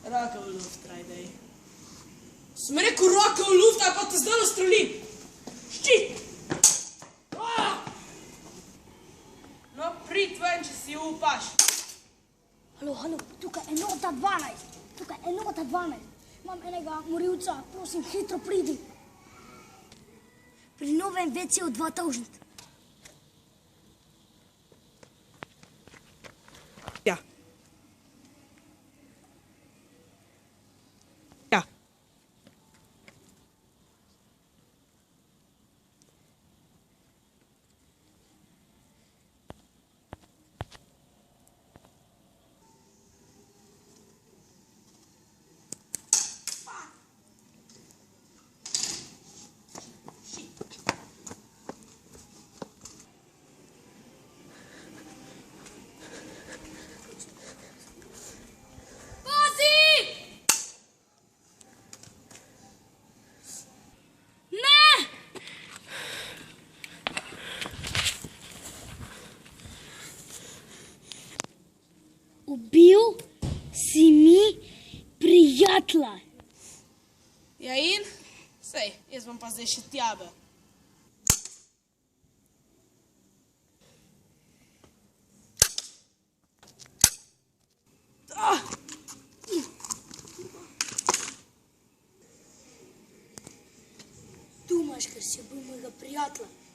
Roke v luft, rajdej. Sem rekel roke v luft, ali pa te zdaj nastrelim. Ščit! No, prid ven, če si upaš. Halo, tukaj enota 12. Tukaj enota 12. Imam enega morilca, prosim, hitro pridi. Pri novem WC-u 2000. Ja. Ja. Ubil si mi prijatelja. Ja in? Sej, jaz bom pa zdaj še tjabe. Tu imaš, ker si bil mojega prijatelja.